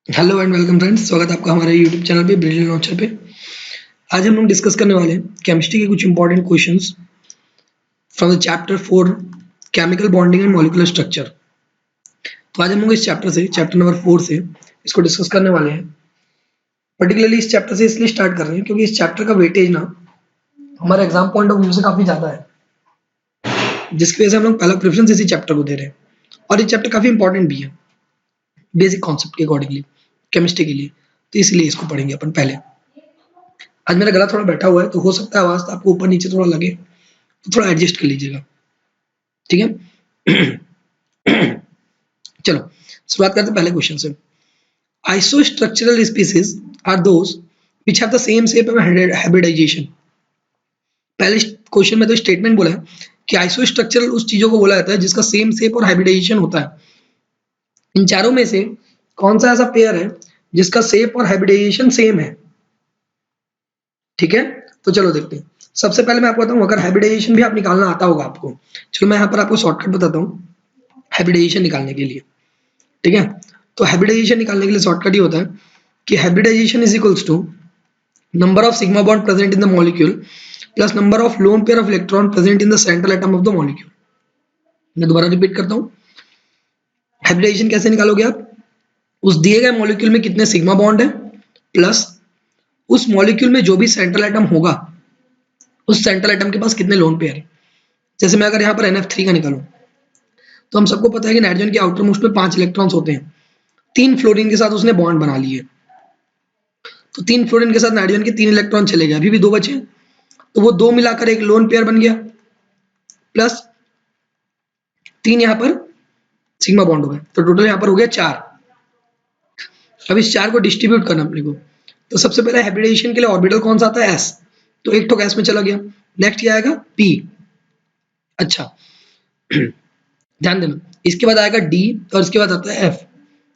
Hello and welcome friends, स्वागत है आपका हमारे यूट्यूब चैनल पे ब्रिलियंट लॉन्चर पे। आज हम लोग डिस्कस करने वाले हैं केमिस्ट्री के कुछ important questions from the chapter 4 chemical bonding and molecular structure. तो आज हम लोग इस चैप्टर नंबर 4 से इसको डिस्कस करने वाले हैं। पर्टिकुलरली इस चैप्टर से इसलिए स्टार्ट कर रहे हैं क्योंकि इस चैप्टर का वेटेज ना हमारे एग्जाम पॉइंट ऑफ व्यू से काफी ज्यादा है, जिसकी वजह से हम लोग पहला प्रेफरेंस इसी चैप्टर को दे रहे हैं। और ये चैप्टर काफी इंपॉर्टेंट भी है बेसिक कॉन्सेप्ट के अकॉर्डिंगली केमिस्ट्री के लिए, तो इसलिए इसको पढ़ेंगे अपन पहले। आज मेरा गला थोड़ा बैठा हुआ है तो हो सकता है आवाज आपको ऊपर नीचे थोड़ा लगे, तो थोड़ा एडजस्ट कर लीजिएगा, ठीक है। चलो शुरुआत करते हैं पहले क्वेश्चन से। Isostructural species are those which have the same shape and hybridization. पहले क्वेश्चन में तो स्टेटमेंट बोला है कि आइसोस्ट्रक्चरल उस चीजों को बोला जाता है जिसका सेम शेप और हाइब्रिडाइजेशन होता है। इन चारों में से कौन सा ऐसा पेयर है जिसका शेप और हाइब्रिडाइजेशन सेम है? ठीक है, तो चलो देखते हैं। सबसे पहले मैं आपको बताऊं, अगर हाइब्रिडाइजेशन भी आप निकालना आता होगा आपको, चलो मैं यहाँ पर आपको शॉर्टकट बताता हूँ हाइब्रिडाइजेशन निकालने के लिए। ठीक है, तो हाइब्रिडाइजेशन निकालने के लिए शॉर्टकट ये होता है कि hybridization is equals to number of sigma bond present in the molecule plus number of lone pair of electron present in the central atom of the molecule. मैं दोबारा रिपीट करता हूँ, हाइब्रिडाइजेशन कैसे निकालोगे आप? उस दिए गए मॉलिक्यूल में कितने सिग्मा बॉन्ड है प्लस उस मॉलिक्यूल में जो भी सेंट्रल एटम होगा उस सेंट्रल एटम के पास कितने लोन पेयर है। जैसे मैं अगर यहाँ पर NF3 का निकालूं, तो हम सबको पता है कि नाइट्रोजन के आउटर मोस्ट में 5 इलेक्ट्रॉन्स होते हैं, 3 फ्लोरीन के साथ उसने बॉन्ड बना लिए, तो 3 फ्लोरीन के साथ नाइट्रोजन के 3 इलेक्ट्रॉन चले गए, अभी भी 2 बचे, तो वो 2 मिलाकर एक लोन पेयर बन गया प्लस 3 यहाँ पर सिग्मा बॉन्ड हो गए, तो टोटल यहाँ पर हो गया 4। अब इस 4 को डिस्ट्रीब्यूट करना अपने को, तो सबसे पहले हाइब्रिडाइजेशन के लिए ऑर्बिटल कौन सा आता है? S, तो एक तो गैस में चला गया। नेक्स्ट क्या आएगा? P। अच्छा, ध्यान देना, इसके बाद आएगा D और इसके बाद आता है F।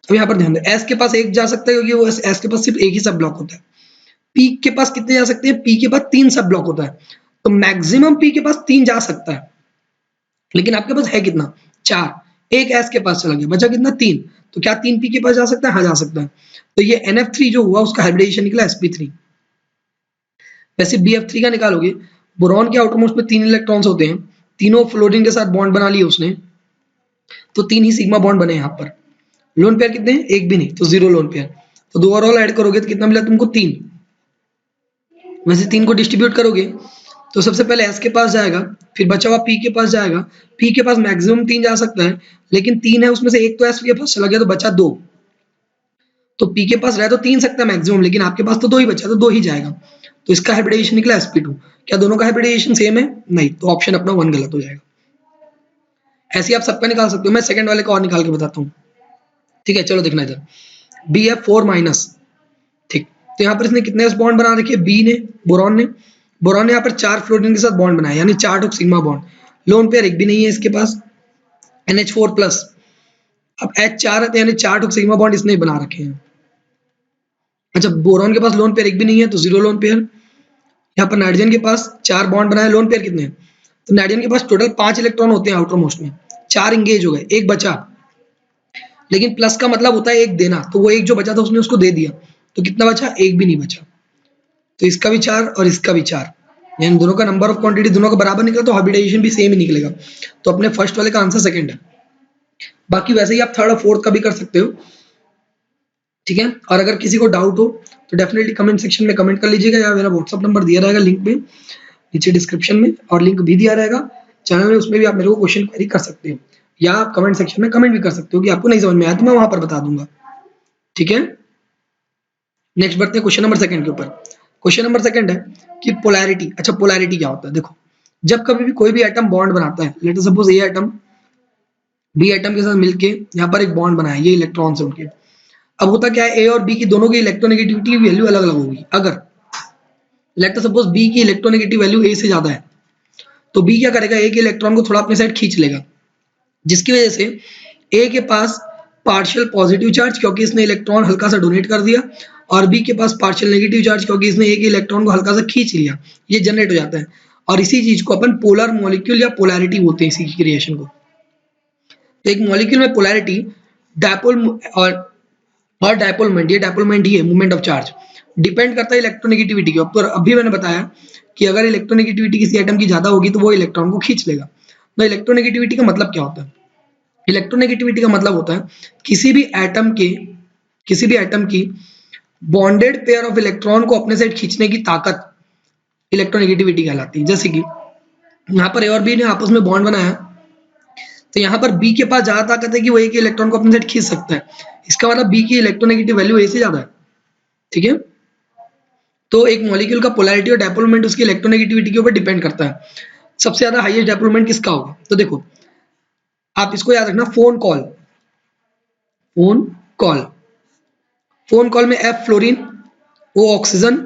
अब यहाँ पर ध्यान दें, S के पास एक जा सकता है क्योंकि वो S के पास सिर्फ एक ही सब ब्लॉक होता है। P के पास कितने जा सकते हैं? P के पास 3 सब ब्लॉक होता है, तो मैक्सिमम P के पास 3 जा सकता है, लेकिन आपके पास है कितना? 4। एक S के पास चला गया, बचा कितना? 3। तो क्या 3 P के पास जा सकता है? हाँ जा सकता है। तो ये NF3 जो हुआ उसका हाइब्रिडाइजेशन निकला sp3। वैसे BF3 का निकालोगे, बोरॉन के आउटर मोस्ट में 3 इलेक्ट्रॉन्स होते हैं, तीनों फ्लोरीन के साथ बॉन्ड बना लिए उसने, तो 3 ही सिग्मा बॉन्ड बने यहाँ पर। लोन पेयर कितने हैं? एक भी नहीं, तो 0 लोन पेयर। तो 2 और ऐड करोगे तो कितना मिला तुमको? 3। वैसे 3 को डिस्ट्रीब्यूट करोगे तो सबसे पहले S के पास जाएगा, फिर बचा हुआ P के पास जाएगा। P के पास मैक्सिमम 3 जा सकता है, लेकिन 3 है उसमें से एक तो S के पास चला गया, तो बचा 2। तो P के पास रह तो 3 सकता है मैक्सिमम, लेकिन आपके पास तो 2 ही बचा, तो 2 ही जाएगा। तो इसका हाइब्रिडाइजेशन निकला sp2। क्या दोनों का हाइब्रिडाइजेशन सेम है? नहीं, तो ऑप्शन अपना 1 गलत हो जाएगा। ऐसे आप सबका निकाल सकते हो, मैं सेकंड वाले का और निकाल के बताता हूँ। ठीक है, चलो देखना इधर, BF4 माइनस। ठीक, तो यहाँ पर इसने कितने बॉन्ड बना रखे? बी ने, बोरॉन ने। बोरॉन ने यहाँ पर 4 फ्लोरीन के साथ बॉन्ड बनाया, यानी 4 टुक सिग्मा बॉन्ड। लोन पेयर एक भी नहीं है इसके पास, NH4 प्लस। अब H4 है तो यानी 4 टुक सिग्मा बॉन्ड इसने बना रखे हैं। अच्छा, बोरॉन के पास लोन पेयर एक भी नहीं है, तो 0 लोन पेयर। यहाँ पर नाइट्रोजन के पास 4 बॉन्ड बनाए, लोन पेयर कितने हैं? तो नाइट्रोजन के पास टोटल 5 इलेक्ट्रॉन होते हैं आउटर मोस्ट में, 4 इंगेज हो गए, एक बचा, लेकिन प्लस का मतलब होता है एक देना, तो वो एक जो बचा था उसने उसको दे दिया, तो कितना बचा? एक भी नहीं बचा। तो इसका भी 4 और इसका भी 4, यानी दोनों का नंबर ऑफ क्वांटिटी दोनों का बराबर निकला, तो हाइब्रिडाइजेशन भी सेम ही निकलेगा। तो अपने फर्स्ट वाले का आंसर सेकंड है। बाकी वैसे ही आप थर्ड और फोर्थ का भी कर सकते हो, ठीक है। और अगर किसी को डाउट हो तो डेफिनेटली कमेंट सेक्शन में कमेंट कर लीजिएगा, या मेरा व्हाट्सअप नंबर दिया रहेगा लिंक में नीचे डिस्क्रिप्शन में, और लिंक भी दिया रहेगा चैनल में, उसमें भी आप मेरे को क्वेश्चन क्वेरी कर सकते हो, या आप कमेंट सेक्शन में कमेंट भी कर सकते हो कि आपको नहीं समझ में आया तो मैं वहां पर बता दूंगा, ठीक है। नेक्स्ट बढ़ते हैं क्वेश्चन नंबर सेकंड के ऊपर। क्वेश्चन नंबर सेकंड है कि पोलैरिटी। अच्छा, पोलैरिटी क्या होता है? देखो, जब कभी भी कोई भी एटम बॉन्ड बनाता है, लेट अस सपोज ए एटम बी एटम के साथ मिलके यहाँ पर एक बॉन्ड बनाया, ये इलेक्ट्रॉन्स है उनके। अब होता क्या है, ए और बी की दोनों की इलेक्ट्रोनेगेटिविटी की वैल्यू अलग अलग होगी। अगर लेट अस सपोज बी की इलेक्ट्रोनेगेटिव वैल्यू ए से ज्यादा है, तो बी क्या करेगा? ए के इलेक्ट्रॉन को थोड़ा अपने साइड खींच लेगा, जिसकी वजह से ए के पास पार्शियल पॉजिटिव चार्ज, क्योंकि इसने इलेक्ट्रॉन हल्का सा डोनेट कर दिया, और बी के पास पार्शियल नेगेटिव चार्ज, क्योंकि इसने ए के इलेक्ट्रॉन को हल्का सा खींच लिया, ये जनरेट हो जाता है। और इसी चीज को अपन पोलर मॉलिक्यूल या पोलैरिटी बोलते हैं, इसी की क्रिएशन को। तो एक मॉलिक्यूल में पोलैरिटी डायपोल और और डायपोलमेंट, ये डायपोलमेंट ही है, मूवमेंट ऑफ चार्ज, डिपेंड करता है इलेक्ट्रोनेगेटिविटी के ऊपर। अभी मैंने बताया कि अगर इलेक्ट्रोनेगेटिविटी किसी एटम की ज्यादा होगी तो वो इलेक्ट्रॉन को खींच लेगा। तो इलेक्ट्रोनेगेटिविटी का मतलब क्या होता है? इलेक्ट्रोनेगेटिविटी का मतलब होता है किसी भी एटम की बॉन्डेड पेयर ऑफ इलेक्ट्रॉन को अपने साइड खींचने की ताकत इलेक्ट्रोनेगेटिविटी कहलाती है। जैसे कि यहाँ पर ए और बी ने आपस में बॉन्ड बनाया, तो यहाँ पर बी के पास ज्यादा ताकत है कि वो एक इलेक्ट्रॉन को अपने साइड खींच सकता है। इसका मतलब बी की इलेक्ट्रोनेगेटिव वैल्यू ए से ज्यादा है। ठीक है, तो एक मॉलिक्यूल का पोलैरिटी और डायपोलमेंट उसकी इलेक्ट्रोनेगेटिविटी के ऊपर डिपेंड करता है। सबसे ज्यादा हाईएस्ट डायपोलमेंट किसका होगा? तो देखो आप इसको याद रखना, phone call, phone call, phone call में एफ फ्लोरीन, ओ ऑक्सीजन,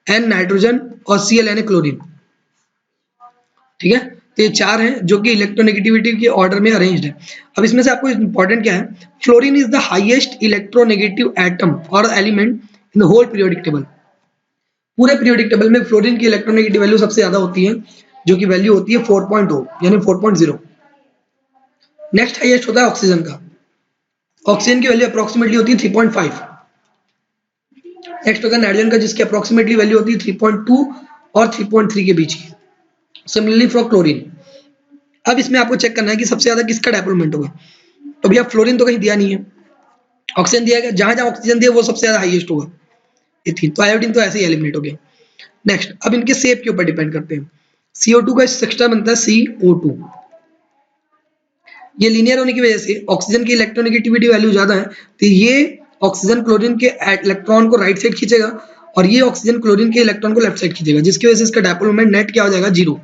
एन नाइट्रोजन और सी एल यानी क्लोरीन। ठीक है, तो ये चार हैं जो कि इलेक्ट्रोनेगेटिविटी के ऑर्डर में अरेंज्ड है। अब इसमें से आपको इंपॉर्टेंट क्या है, fluorine is the highest electronegative atom और element in the whole periodic table. पूरे पीरियोडिक टेबल में फ्लोरीन की इलेक्ट्रोनेगेटिव वैल्यू सबसे ज्यादा होती है, जो कि वैल्यू होती है 4.0 यानी 4.0। नेक्स्ट हाईएस्ट होता है ऑक्सीजन का, ऑक्सीजन की वैल्यू अप्रोक्सीमेटली होती है 3.5। नेक्स्ट होता है नाइट्रोजन का, जिसकी अप्रोक्सीमेटली वैल्यू होती है 3.2 और 3.3 के बीच की। Similarly for chlorine. अब इसमें आपको चेक करना है कि सबसे ज्यादा किसका डायपोलमेंट होगा। तो भैया फ्लोरीन तो कहीं दिया नहीं है, ऑक्सीजन दिया गया, जहां जहां ऑक्सीजन दिया वो सबसे ज्यादा हाईएस्ट होगा। इथिन, तो आयोडीन तो ऐसे ही एलिमिनेट हो गया। नेक्स्ट, अब इनके शेप के ऊपर डिपेंड करते हैं। CO2 का स्ट्रक्चर बनता है CO2। ये लीनियर होने की वजह से ऑक्सीजन की इलेक्ट्रोनेगेटिविटी वैल्यू ज्यादा है, तो ये ऑक्सीजन क्लोरीन के इलेक्ट्रॉन को राइट साइड खींचेगा और ये ऑक्सीजन क्लोरीन के इलेक्ट्रॉन को लेफ्ट साइड खींचेगा, जिसकी वजह से इसका डायपोलमेंट नेट क्या हो जाएगा, 0,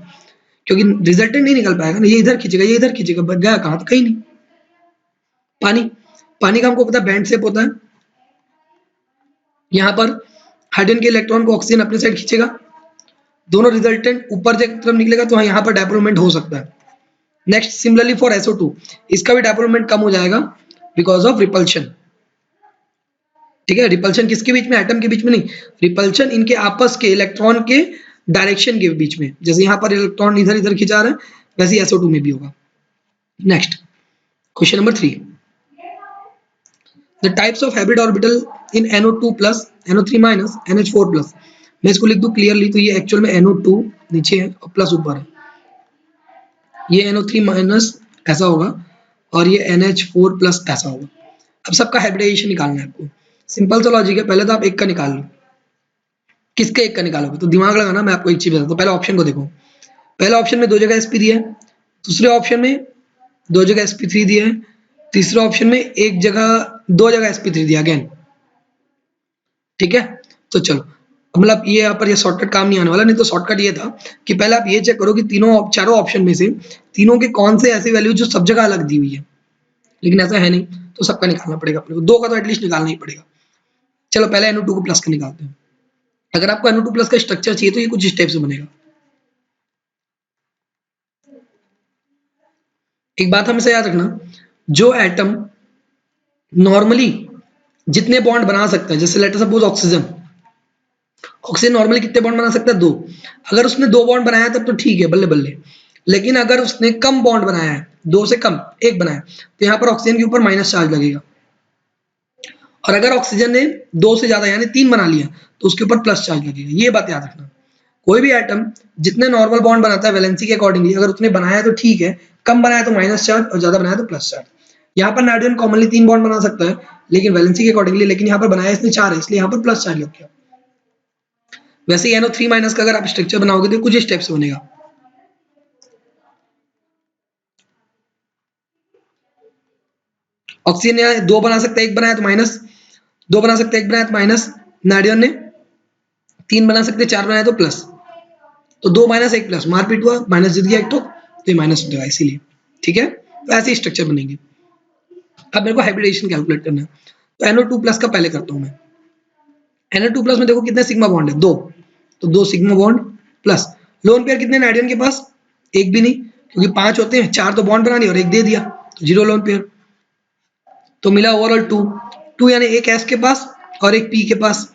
क्योंकि रिजल्टेंट नहीं निकल पाएगा ना, ये इधर खींचेगा ये इधर खींचेगा, गया कहाँ? तो कहीं नहीं। पानी, पानी का हमको पता है बैंड शेप होता है। यहाँ पर हाइड्रोजन के इलेक्ट्रॉन को ऑक्सीजन अपने साइड खींचेगा, दोनों रिजल्टेंट ऊपर की तरफ निकलेगा, तो यहाँ पर डायपोलमेंट हो सकता है। नेक्स्ट, सिमिलरली फॉर SO2, इसका भी डायपोलमेंट कम हो जाएगा बिकॉज ऑफ रिपल्शन। ठीक है, रिपल्शन किसके बीच में? एटम के बीच में नहीं, रिपल्शन इनके आपस के इलेक्ट्रॉन के डायरेक्शन के बीच में। जैसे यहाँ पर इलेक्ट्रॉन इधर इधर खिंचा रहा है, वैसे SO2 में भी होगा। Next, question number 3, the types of hybrid orbital in NO2 plus, NO3 minus, NH4 plus. मैं इसको लिख दूं क्लियरली, तो ये एक्चुअल में NO2 नीचे है और प्लस ऊपर है, ये NO3 माइनस ऐसा होगा और ये NH4 प्लस ऐसा होगा। अब सबका हाइब्रिडाइजेशन निकालना है आपको। सिंपल सा लॉजिक है, पहले तो आप एक का निकाल लो। किसके एक का निकालोगे? तो दिमाग लगाना, मैं आपको एक चीज बताता हूँ। पहले ऑप्शन को देखो, पहले ऑप्शन में 2 जगह sp दिया है, दूसरे ऑप्शन में 2 जगह sp3 दिया है, तीसरे ऑप्शन में 1 जगह 2 जगह sp3 दिया अगेन। ठीक है, तो चलो, मतलब ये यहाँ पर ये शॉर्टकट काम नहीं आने वाला, नहीं तो शॉर्टकट ये था कि पहले आप ये चेक करो कि चारों ऑप्शन में से तीनों के कौन से ऐसे वैल्यू जो सब जगह अलग दी हुई है, लेकिन ऐसा है नहीं, तो सबका निकालना पड़ेगा अपने को, 2 का तो एटलीस्ट निकालना ही पड़ेगा। चलो पहले NO2 को प्लस का निकालते हैं। अगर आपको NO2 प्लस का स्ट्रक्चर चाहिए तो ये कुछ इस टाइप से बनेगा। एक बात हमेशा याद रखना, जो एटम नॉर्मली जितने बॉन्ड बना सकता है, जैसे लेट सपोज ऑक्सीजन नॉर्मली कितने बॉन्ड बना सकता है? 2। अगर उसने 2 बॉन्ड बनाया तब तो ठीक है, बल्ले बल्ले। लेकिन अगर उसने कम बॉन्ड बनाया है, 2 से कम 1 बनाया, तो यहाँ पर ऑक्सीजन के ऊपर माइनस चार्ज लगेगा। और अगर ऑक्सीजन ने 2 से ज्यादा यानी 3 बना लिया, तो उसके ऊपर प्लस चार्ज लगेगा। ये बात याद रखना। कोई भी एटम जितने नॉर्मल बॉन्ड बनाता है वैलेंसी के अकॉर्डिंगली, अगर उसने बनाया तो ठीक है, कम बनाया तो माइनस चार्ज और ज्यादा बनाया तो प्लस चार्ज। यहाँ पर नाइट्रोजन कॉमनली 3 बॉन्ड बना सकता है लेकिन वैलेंसी के अकॉर्डिंगली, लेकिन यहाँ पर बनाया इसने 4 है, इसलिए यहाँ पर प्लस चार्ज लग गया। वैसे ही NO3 माइनस का अगर आप स्ट्रक्चर बनाओगे तो कुछ स्टेप्स बनेगा। ऑक्सीजन ने 2 बना सकता है, 1 बनाया तो माइनस, 2 बना सकते 1 बनाया तो माइनस, नाइट्रोजन ने 3 बना सकते 4 बनाया तो प्लस, तो 2 माइनस 1 प्लस, मारपीट हुआ, माइनस जीत गया एक तो ये माइनस हो जाएगा इसीलिए। ठीक है, तो ऐसे स्ट्रक्चर बनेंगे। अब मेरे को हाइब्रिडेशन कैलकुलेट करना है, तो NO2 प्लस का पहले करता हूं मैं। NO2 प्लस में देखो कितने सिग्मा बॉन्ड है? 2, तो 2 sigma bond plus lone pair कितने नाइट्रोजन के पास? 1 भी नहीं, क्योंकि 5 होते हैं, 4 तो बॉन्ड बना लिया और 1 दे दिया, तो 0 लोन पेयर, तो मिला ओवरऑल 2 यानी एक S के पास और एक P के पास,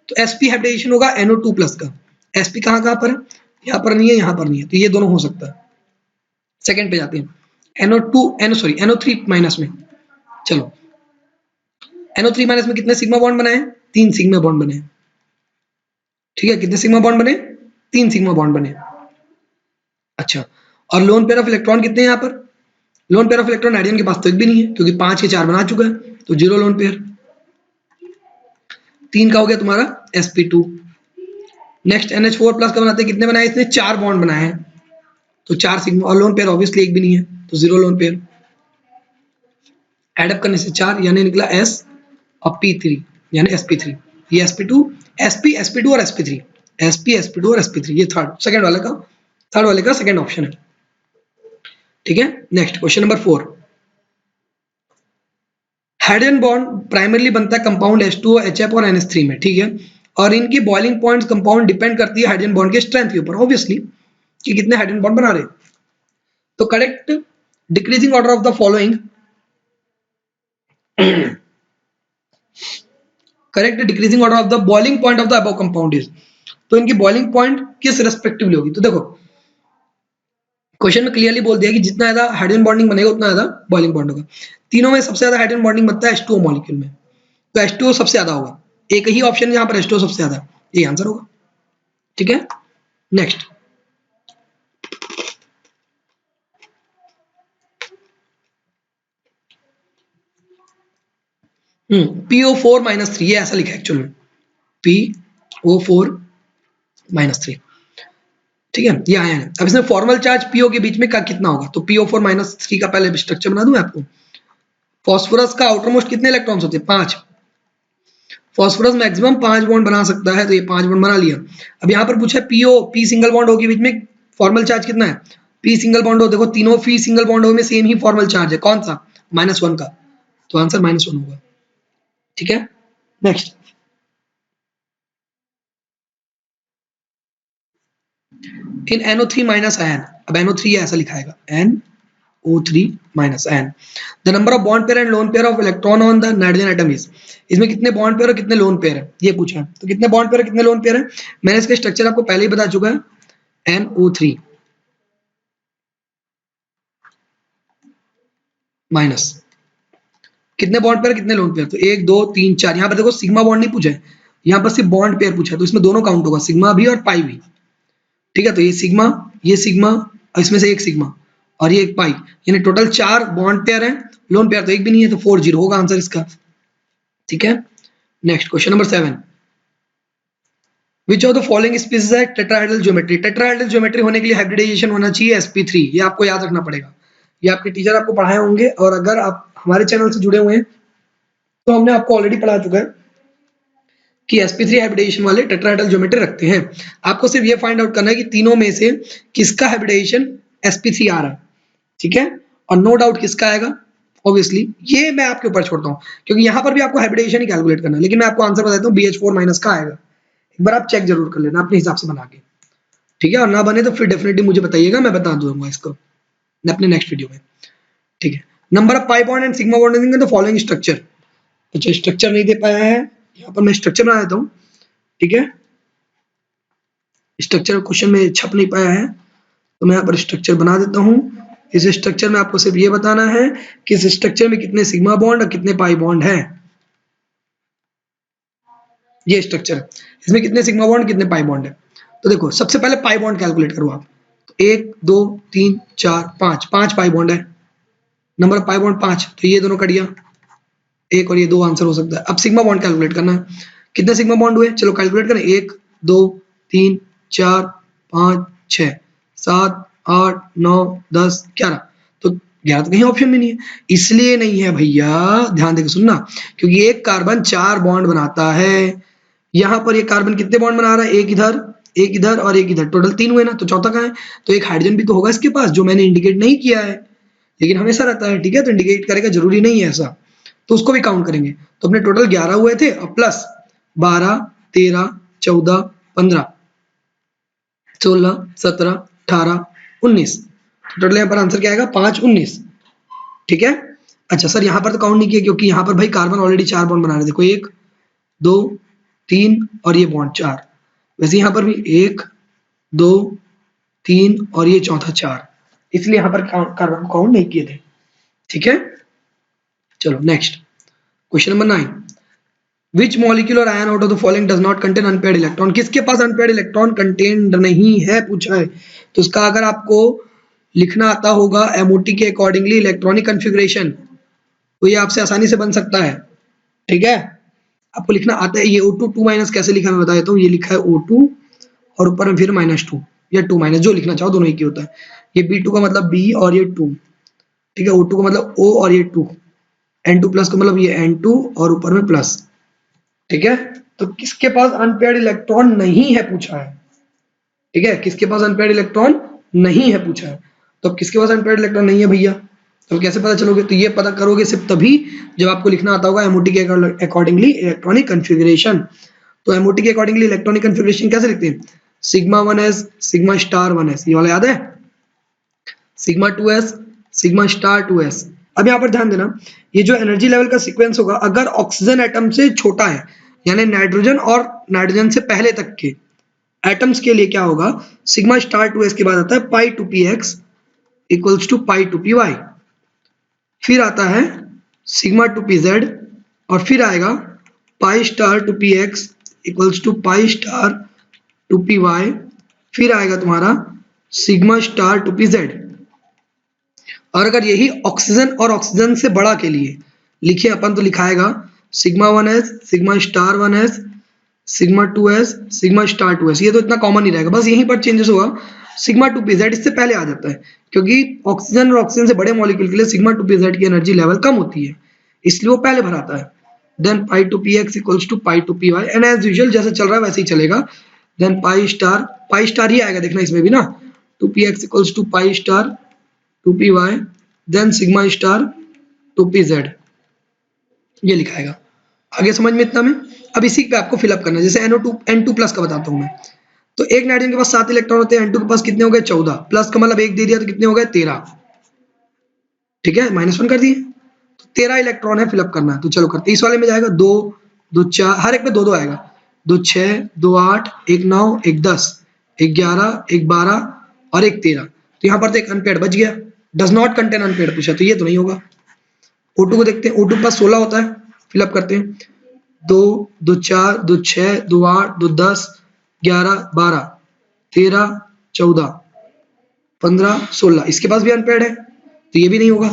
तो sp हाइब्रिडेशन होगा NO2 प्लस का। sp कहाँ कहाँ पर है? यहाँ पर नहीं है, यहाँ पर नहीं है, तो ये दोनों हो सकता है। सेकंड पे जाते हैं, NO3 माइनस में। चलो NO3 माइनस में कितने सिग्मा बॉन्ड बनाए? 3 सिग्मा बॉन्ड बने। ठीक है, कितने सिग्मा बॉन्ड बने? 3 सिग्मा बॉन्ड बने। अच्छा, और लोन पेयर ऑफ इलेक्ट्रॉन कितने हैं यहाँ पर? Loan pair of electron hydrogen के पास तो एक भी नहीं है, क्योंकि 5 के 4 बना चुका है, तो 0 लोन पेयर। 3 का हो गया तुम्हारा sp2। नेक्स्ट NH4 प्लस का बनाते हैं, कितने बनाए इसने? 4 बॉन्ड बनाए हैं, तो 4 सिग्मा, और लोन पेयर ऑब्वियसली एक भी नहीं है, तो 0 लोन पेयर। एडअप करने से 4 यानी निकला S और P3 यानी sp3। ये sp2, sp2 और sp3, sp2 और sp3, ये सेकंड वाले का सेकंड ऑप्शन है। ठीक है, next question number 4। Hydrogen bond primarily बनता है कंपाउंड H2O, HF और NH3 में। ठीक है, और इनकी बॉइलिंग पॉइंट्स कंपाउंड डिपेंड करती है हाइड्रोजन बॉन्ड के स्ट्रेंथ के ऊपर, ऑब्वियसली, कि कितने हाइड्रोजन बॉन्ड बना रहे। तो correct decreasing order of the following, correct decreasing order of the boiling point of the above compound is. तो इनकी बॉइलिंग पॉइंट किस रेस्पेक्टिवली होगी? तो देखो क्वेश्चन में क्लियरली बोल दिया कि जितना ज्यादा हाइड्रोजन बॉन्डिंग बनेगा उतना ज्यादा बॉइलिंग पॉइंट होगा। तीनों में सबसे ज्यादा हाइड्रोजन बॉन्डिंग बनता है H2O मॉलिक्यूल में, तो H2O सबसे ज्यादा होगा। एक ही ऑप्शन यहाँ पर H2O सबसे ज्यादा, ये आंसर होगा। ठीक है, नेक्स्ट PO4 माइनस 3, ये ऐसा लिखा है एक्चुअल में, PO4 माइनस 3। ठीक है, ये आया है। अब इसमें फॉर्मल चार्ज PO के बीच में का कितना होगा? तो PO4 माइनस 3 का पहले स्ट्रक्चर बना दूं मैं आपको। फॉस्फोरस का आउटर मोस्ट कितने इलेक्ट्रॉन्स होते हैं? 5। फॉस्फोरस मैक्सिमम 5 बॉन्ड बना सकता है, तो ये 5 बॉन्ड बना लिया। अब यहाँ पर पूछा P सिंगल बॉन्ड हो के बीच में फॉर्मल चार्ज कितना है? P सिंगल बॉन्ड हो, देखो तीनों P सिंगल बॉन्ड हो में सेम ही फॉर्मल चार्ज है, कौन सा? -1 का, तो आंसर -1 होगा। ठीक है, next in NO3 minus ion. अब NO3 ऐसा लिखाएगा, NO3 minus ion. The number of bond pair and loan pair of electron on the nitrogen atom is. इसमें कितने बॉन्ड पेयर और कितने लोन पेयर है, ये पूछा है। तो कितने बॉन्ड पेयर और कितने लोन पेयर है? मैंने इसका स्ट्रक्चर आपको पहले ही बता चुका है, NO3 माइनस कितने बॉन्ड पेयर कितने लोन पेयर? तो 1 2 3 4। यहाँ पर देखो सिग्मा बॉन्ड नहीं पूछा है, यहाँ पर सिर्फ बॉन्ड पेयर पूछा है, तो इसमें दोनों काउंट होगा, सिग्मा भी और पाई भी। ठीक है, तो ये सिग्मा और इसमें से एक सिग्मा और ये एक पाई, यानी टोटल 4 बॉन्ड पेयर है, लोन पेयर तो एक भी नहीं है, तो 4 0 होगा आंसर इसका। ठीक है, next question number 7। Which of the following species है टेट्राहेड्रल ज्योमेट्री? टेट्राहेड्रल ज्योमेट्री होने के लिए हाइब्रिडाइजेशन होना चाहिए sp3, ये आपको याद रखना पड़ेगा, ये आपके टीचर आपको पढ़ाए होंगे, और अगर आप हमारे चैनल से जुड़े हुए हैं तो हमने आपको ऑलरेडी पढ़ा चुका है कि sp3 हाइब्रिडाइजेशन वाले टेट्राहेड्रल ज्योमेट्री रखते हैं। आपको सिर्फ ये फाइंड आउट करना है कि तीनों में से किसका हाइब्रिडाइजेशन sp3 आ रहा है। ठीक है, और नो डाउट किसका आएगा, ऑब्वियसली ये मैं आपके ऊपर छोड़ता हूँ, क्योंकि यहाँ पर भी आपको हाइब्रिडेशन ही कैलकुलेट करना है, लेकिन मैं आपको आंसर बताता हूँ BH4 माइनस का आएगा। एक बार आप चेक जरूर कर लेना अपने हिसाब से बना के। ठीक है, और ना बने तो फिर डेफिनेटली मुझे बताइएगा, मैं बता दूंगा इसको अपने नेक्स्ट वीडियो में। ठीक है, number of pi bond and sigma bond in the following structure. अच्छा, स्ट्रक्चर नहीं दे पाया है, यहाँ पर मैं स्ट्रक्चर बना देता हूँ। ठीक है, स्ट्रक्चर क्वेश्चन में छप नहीं पाया है, तो मैं यहाँ पर स्ट्रक्चर बना देता हूँ। इस स्ट्रक्चर में आपको सिर्फ ये बताना है कि इस स्ट्रक्चर में कितने सिग्मा बॉन्ड और कितने पाई बॉन्ड हैं। ये स्ट्रक्चर, इसमें कितने सिग्मा बॉन्ड कितने पाई बॉन्ड है। तो देखो सबसे पहले पाई बॉन्ड कैलकुलेट करो आप, तो 1 2 3 4 5, 5 पाई बॉन्ड है, नंबर ऑफ पाई बॉन्ड 5, तो ये दोनों कट गया, एक और ये 2 आंसर हो सकता है। अब सिग्मा बॉन्ड कैलकुलेट करना है, कितने सिग्मा बॉन्ड हुए, चलो कैलकुलेट करें। 1 2 3 4 5 6 7 8 9 10 11, तो 11 तो कहीं ऑप्शन में नहीं है, इसलिए नहीं है भैया, ध्यान देकर सुनना, क्योंकि एक कार्बन 4 बॉन्ड बनाता है। यहाँ पर ये कार्बन कितने बॉन्ड बना रहा है, एक इधर और एक इधर, टोटल 3 हुए ना, तो चौथा कहाँ है? तो एक हाइड्रोजन भी तो होगा इसके पास, जो मैंने इंडिकेट नहीं किया है, लेकिन हमेशा रहता है। ठीक है, तो इंडिकेट करेगा, जरूरी नहीं है ऐसा, तो उसको भी काउंट करेंगे। तो अपने टोटल 11 हुए थे, और प्लस 12 13 14 15 16 17 18 19, टोटल यहाँ पर आंसर क्या आएगा? 5 19। ठीक है, अच्छा सर यहाँ पर तो काउंट नहीं किया, क्योंकि यहाँ पर भाई कार्बन ऑलरेडी 4 बॉन्ड बना रहे, देखो 1 2 3 और ये बॉन्ड 4, वैसे यहाँ पर भी 1 2 3 और ये चौथा 4, इसलिए यहाँ पर कार्बन काउंट नहीं किए थे। ठीक है, चलो next question number 9। Which molecular ion out of the following does not contain unpaired electron, किसके पास अनपेयर्ड इलेक्ट्रॉन कंटेन्ड नहीं है पूछा है। तो इसका अगर आपको लिखना आता होगा एमओटी के अकॉर्डिंगली इलेक्ट्रॉनिक कॉन्फ़िगरेशन, तो ये आपसे आसानी से बन सकता है। ठीक है, आपको लिखना आता है। ये O2 2 माइनस कैसे लिखा मैं बता देता हूँ। ये लिखा है O2 और ऊपर में फिर -2 या 2 माइनस, जो लिखना चाहो, दोनों एक ही होता है। ये B2 का मतलब B और ये 2, ठीक है। O2 का मतलब O और ये 2, N2 प्लस का मतलब ये N2 और ऊपर में प्लस। ठीक है, तो किसके पास अनपेयर्ड इलेक्ट्रॉन नहीं है पूछा है। ठीक है, किसके पास अनपेयर्ड इलेक्ट्रॉन नहीं है पूछा है। तो अब किसके पास अनपेयर्ड इलेक्ट्रॉन नहीं है भैया, तो कैसे पता चलोगे? तो ये पता करोगे सिर्फ तभी जब आपको लिखना आता होगा एमओटी के अकॉर्डिंगली इलेक्ट्रॉनिक कॉन्फ़िगरेशन। तो एमओटी के अकॉर्डिंगली इलेक्ट्रॉनिक कॉन्फ़िगरेशन कैसे लिखते हैं? Sigma 1s sigma star 1s, ये वाला याद है? Sigma 2s sigma star 2s। अब यहाँ पर ध्यान देना, ये जो एनर्जी लेवल का सीक्वेंस होगा, अगर ऑक्सीजन एटम से छोटा है, यानी नाइट्रोजन और नाइट्रोजन से पहले तक के एटम्स के लिए क्या होगा, सिग्मा स्टार 2s के बाद आता है पाई 2px equals to pi 2py, फिर आता है सिग्मा 2pz और फिर आएगा pi star 2px equals to pi star 2py, फिर आएगा तुम्हारा सिग्मा स्टार 2pz। और अगर यही ऑक्सीजन और ऑक्सीजन से बड़ा के लिए लिखे अपन, तो लिखाएगा sigma 1s sigma star 1s sigma 2s sigma star 2s। ये तो इतना कॉमन ही रहेगा, बस यहीं पर चेंजेस होगा। सिग्मा 2pz इससे पहले आ जाता है, क्योंकि ऑक्सीजन और ऑक्सीजन से बड़े मॉलिक्यूल के लिए सिग्मा 2pz की एनर्जी लेवल कम होती है, इसलिए वो पहले भराता है। Then pi 2px equals to pi 2py, and as usual जैसे चल रहा है वैसे ही चलेगा। देन पाई स्टार ही आएगा, देखना इसमें भी ना, 2px equals to pi star 2py, then sigma star 2pz, ये लिखाएगा। आगे समझ में इतना में? अब इसी पे आपको फिलअप करना है। जैसे NO2 N2 प्लस का बताता हूँ मैं, तो एक नाइट्रोजन के पास 7 इलेक्ट्रॉन होते हैं, N2 के पास कितने हो गए 14, प्लस का मतलब 1 दे दिया तो कितने हो गए 13। ठीक है, -1 कर दिए, तो 13 इलेक्ट्रॉन है, फिलअप करना है। तो चलो करते हैं। इस वाले में जाएगा 2 2 4, हर एक में 2 2 आएगा, 2 6 2 8 1 9 1 10 1 11 1 12 और 1 13। तो यहाँ पर तो एक अनपेयर्ड बच गया, डज नॉट कंटेन अनपेयर्ड पूछा, तो ये तो नहीं होगा। O2 को देखते हैं, O2 के पास 16 होता है, फिलअप करते हैं। 2 2 4 2 6 2 8 2 10 11 12 13 14 15 16, इसके पास भी अनपेयर्ड है, तो ये भी नहीं होगा।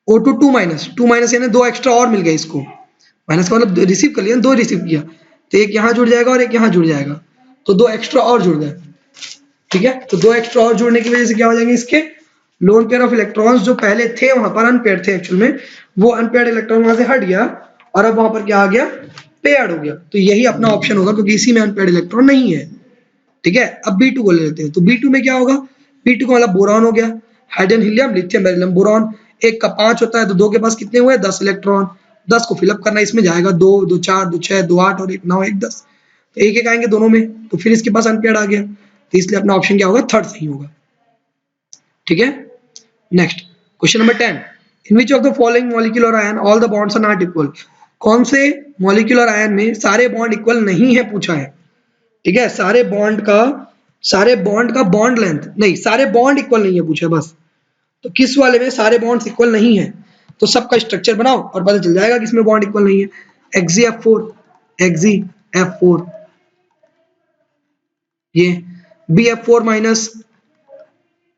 O2 2 माइनस यानी 2 एक्स्ट्रा और मिल गए इसको, माइनस का मतलब रिसीव कर लिया, 2 रिसीव किया, तो एक यहाँ जुड़ जाएगा और एक यहाँ जुड़ जाएगा, तो 2 एक्स्ट्रा और जुड़ गए। ठीक है, तो 2 एक्स्ट्रा और जुड़ने की वजह से क्या हो जाएंगे, इसके लोन पेयर ऑफ इलेक्ट्रॉन्स जो पहले थे वहां पर अनपेयर्ड थे एक्चुअल में, वो अनपेयर्ड इलेक्ट्रॉन वहां से हट गया और अब वहां पर क्या आ गया, पेयर्ड हो गया। तो यही अपना ऑप्शन होगा, क्योंकि इसी में अनपेयर्ड इलेक्ट्रॉन नहीं है। ठीक है, अब B2 को ले लेते हैं। तो B2 में क्या होगा, B2 का मतलब बोरॉन हो गया, hydrogen helium lithium beryllium boron, एक का 5 होता है, तो 2 के पास कितने हुए 10 इलेक्ट्रॉन, 10 को फिलअप करना, इसमें जाएगा 2 2 4 2 6 2 8 और 1 9 1 10, तो एक एक आएंगे दोनों में, तो फिर इसके पास अनपेयर्ड आ गया, तो इसलिए अपना ऑप्शन क्या होगा, थर्ड सही होगा। ठीक है, next question number 10, in which of the following molecular ion all the bonds are not equal, कौन से मॉलिक्यूलर आयन में सारे बॉन्ड इक्वल नहीं है पूछा है। ठीक है, सारे बॉन्ड का बॉन्ड लेंथ नहीं, सारे बॉन्ड इक्वल नहीं है पूछा है बस। तो किस वाले में सारे बॉन्ड्स इक्वल नहीं है, तो सबका स्ट्रक्चर बनाओ और पता चल जाएगा किसमें बॉन्ड इक्वल नहीं है। XgF4 ये BF4 माइनस,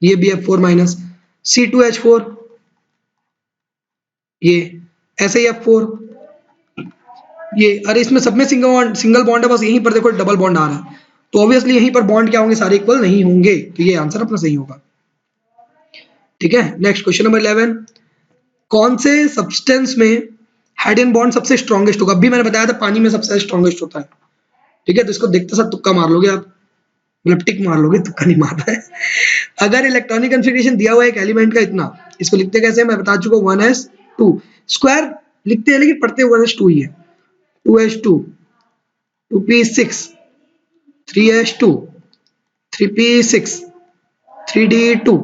ये BF4 माइनस, C2H4 ये SiF4 ये, अरे इसमें सब में सिंगल बॉन्ड है, बस यहीं पर देखो डबल बॉन्ड आ रहा है, तो ऑब्वियसली यहीं पर बॉन्ड क्या होंगे, सारे इक्वल नहीं होंगे, तो ये आंसर अपना सही होगा। ठीक है, नेक्स्ट क्वेश्चन नंबर 11, कौन से सब्सटेंस में हाइड्रोजन बॉन्ड सबसे स्ट्रॉन्गेस्ट होगा। अभी मैंने बताया था पानी में सबसे स्ट्रॉन्गेस्ट होता है। ठीक है, तो इसको देखते साथ तुक्का मार लोगे आप, मतलब टिक मार लोगे, तुक्का नहीं मारना है। अगर इलेक्ट्रॉनिक कॉन्फ़िगरेशन दिया हुआ है एक एलिमेंट का इतना, इसको लिखते कैसे मैं बता चुका हूँ, 1s2 स्क्वायर लिखते हैं, लेकिन पढ़ते 1s2 ही है। 2s2 2p6 3s2 3p6 3d2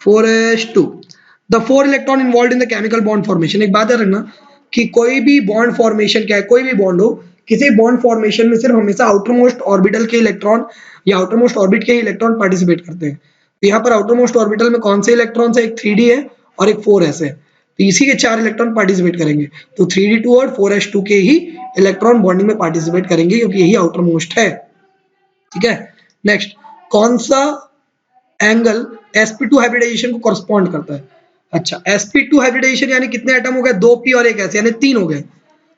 4s2, the 4 electron involve in the chemical bond formation. एक बात याद रखना कि कोई भी बॉन्ड फॉर्मेशन क्या है, कोई भी बॉन्ड हो, किसी बॉन्ड फॉर्मेशन में सिर्फ हमेशा आउटर मोस्ट ऑर्बिटल के इलेक्ट्रॉन या आउटर मोस्ट ऑर्बिट के इलेक्ट्रॉन पार्टिसिपेट करते हैं। तो यहाँ पर आउटर मोस्ट ऑर्बिटल में कौन से इलेक्ट्रॉन है, एक 3d है और एक 4s है। तो इसी के 4 इलेक्ट्रॉन पार्टिसिपेट करेंगे, तो 3d2 और 4s2 के ही इलेक्ट्रॉन बॉन्डिंग में पार्टिसिपेट करेंगे क्योंकि यही आउटर मोस्ट है। ठीक है, नेक्स्ट, कौन सा एंगल sp2 हाइब्रिडाइजेशन को कॉरस्पॉन्ड करता है? अच्छा, sp2 हाइब्रिडाइजेशन यानी कितने एटम हो गए, 2p और एक s यानी 3 हो गए,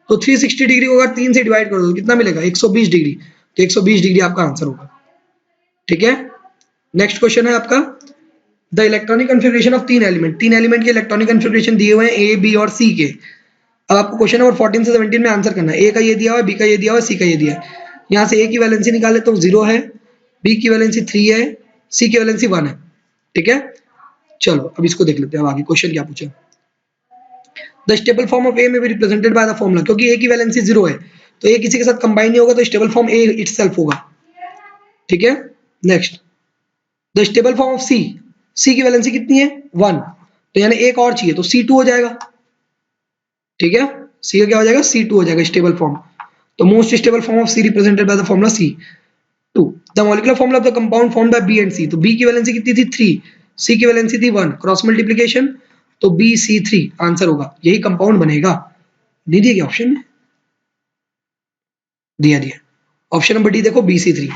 तो 360 डिग्री को अगर 3 से डिवाइड कर दो कितना मिलेगा, 120 डिग्री, तो 120 डिग्री आपका आंसर होगा। ठीक है, नेक्स्ट क्वेश्चन है आपका, the electronic configuration of 3 element के इलेक्ट्रॉनिक कन्फिगरेशन दिए हुए हैं ए, बी और सी के। अब आपको क्वेश्चन नंबर 14 से 17 में आंसर करना है। ए का ये दिया हुआ है, बी का ये दिया हुआ है, सी का ये दिया है। यहाँ से ए की वैलेंसी निकाले तो 0 है, बी की वैलेंसी 3 है, सी की वैलेंसी 1 है। ठीक है, चलो अब इसको देख लेते हैं, अब आगे क्वेश्चन क्या पूछा। द स्टेबल फॉर्म ऑफ ए में be represented by the formula, क्योंकि ए की वैलेंसी 0 है तो ए किसी के साथ कंबाइन नहीं होगा, तो स्टेबल फॉर्म ए इटसेल्फ होगा। ठीक है, next, the stable form of C, C की वैलेंसी कितनी है, 1, तो यानी एक और चाहिए तो C2 हो जाएगा। ठीक है, सी का क्या हो जाएगा, C2 हो जाएगा स्टेबल फॉर्म। तो most stable form of C represented by the formula C2। The molecular formula of the compound formed by B and C, तो बी की वैलेंसी कितनी थी, 3, सी की वैलेंसी थी 1, क्रॉस मल्टीप्लिकेशन तो BC3 आंसर होगा, यही कंपाउंड बनेगा। नहीं दिया ऑप्शन में, दिया ऑप्शन नंबर डी देखो, BC3।